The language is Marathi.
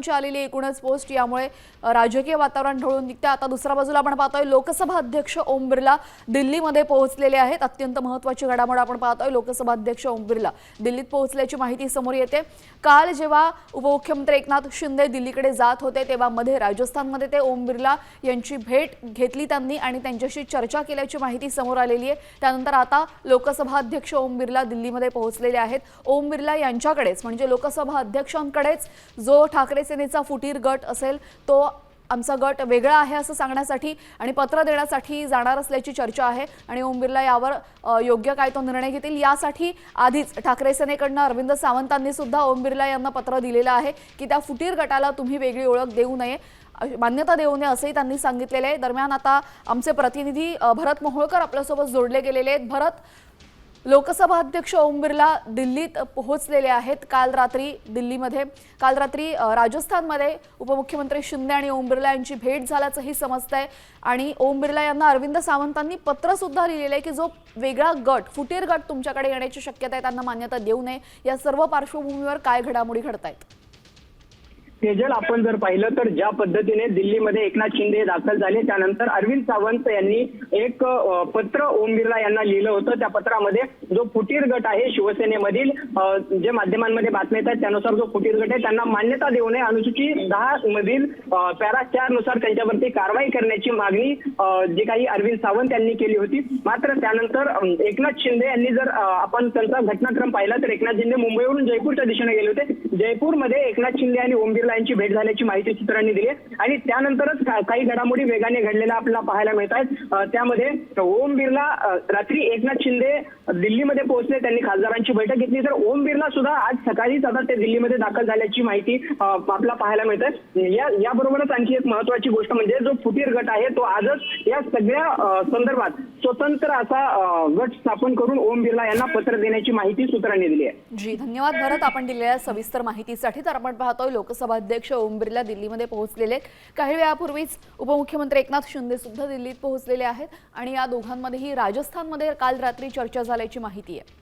महत्त्वाची आलेली एकूणच पोस्ट, यामुळे राजकीय वातावरण ढवळून निघते। आता दुसऱ्या बाजूला आपण पाहतोय लोकसभा अध्यक्ष ओम बिर्ला दिल्लीमध्ये पोहोचलेले आहेत। अत्यंत महत्त्वाची घडामोड आपण पाहतोय। लोकसभा अध्यक्ष ओम बिर्ला दिल्लीत पोहोचल्याची माहिती समोर येते। काल जेव्हा उपमुख्यमंत्री एकनाथ शिंदे दिल्लीकडे जात होते तेव्हा मध्ये राजस्थानमध्ये ते ओम बिर्ला यांची भेट घेतली त्यांनी आणि त्यांच्याशी चर्चा केल्याची माहिती समोर आलेली आहे। त्यानंतर आता लोकसभा अध्यक्ष ओम बिर्ला दिल्लीमध्ये पोहोचलेले आहेत। ओम बिर्ला यांच्याकडेच म्हणजे लोकसभा अध्यक्षांकडेच जो ठाकरे सेनेचा फुटीर गट असेल तो आमचा गट वेगळा आहे असं सांगण्यासाठी आणि पत्र देण्यासाठी जाणार असल्याची चर्चा आहे आणि ओम बिर्ला यावर योग्य काय तो निर्णय घेतील यासाठी आधीच ठाकरे सेनेकडून अरविंद सावंतांनी सुद्धा ओम बिर्ला यांना पत्र दिलेलं आहे की त्या फुटीर गटाला तुम्ही वेगळी ओळख देऊ नये, मान्यता देऊ नये असंही त्यांनी सांगितलेलं आहे। दरम्यान आता आमचे प्रतिनिधी भरत मोहोळकर आपल्यासोबत जोडले गेलेले आहेत। भरत, लोकसभा अध्यक्ष ओम बिर्ला दिल्लीत पोहोचलेले आहेत। काल रात्री राजस्थानमध्ये उपमुख्यमंत्री शिंदे आणि ओम बिर्ला यांची भेट झाल्याचंही समजतंय आणि ओम बिर्ला यांना अरविंद सावंतांनी पत्र सुद्धा लिहिलेलं आहे की जो वेगळा गट फुटीर गट तुमच्याकडे येण्याची शक्यता आहे त्यांना मान्यता देऊ नये। या सर्व पार्श्वभूमीवर काय घडामोडी घडतायत? तेजल, आपण जर पाहिलं तर ज्या पद्धतीने दिल्लीमध्ये एकनाथ शिंदे दाखल झाले त्यानंतर अरविंद सावंत यांनी एक पत्र ओम बिर्ला यांना लिहिलं होतं। त्या पत्रामध्ये जो फुटीर गट आहे शिवसेनेमधील जे माध्यमांमध्ये बातम्या येतात त्यानुसार जो फुटीर गट आहे त्यांना मान्यता देऊ नये, अनुसूची 10 मधील पॅरा 4 नुसार त्यांच्यावरती कारवाई करण्याची मागणी जी काही अरविंद सावंत यांनी केली होती। मात्र त्यानंतर एकनाथ शिंदे यांनी जर आपण त्यांचा घटनाक्रम पाहिला तर एकनाथ शिंदे मुंबईवरून जयपूरच्या दिशेने गेले होते। जयपूरमध्ये एकनाथ शिंदे आणि ओम यांची भेट झाल्याची माहिती सूत्रांनी दिली आणि त्यानंतरच काही घडामोडी वेगाने घडलेल्या आपल्याला पाहायला मिळत आहेत। त्यामध्ये ओम बिर्ला रात्री एकनाथ शिंदे दिल्लीमध्ये पोहोचले, त्यांनी खासदारांची बैठक घेतली, तर ओम बिर्ला सुद्धा आज सकाळीच आता ते दिल्लीमध्ये दाखल झाल्याची माहिती आपल्याला पाहायला मिळत आहे। याबरोबरच आणखी एक महत्वाची गोष्ट म्हणजे जो फुटीर गट आहे तो आजच या सगळ्या संदर्भात स्वतंत्र असा गट स्थापन करून ओम बिर्ला यांना पत्र देण्याची माहिती सूत्रांनी दिली आहे। जी, धन्यवाद भरत आपण दिलेल्या सविस्तर माहितीसाठी। तर आपण पाहतोय लोकसभा अध्यक्ष ओम बिर्ला दिल्लीमध्ये पोहोचलेले। काही वेळापूर्वीच उपमुख्यमंत्री एकनाथ शिंदे सुद्धा दिल्लीत पोहोचलेले आहेत आणि या दोघांमध्येही राजस्थानमध्ये काल रात्री चर्चा झाल्याची माहिती आहे।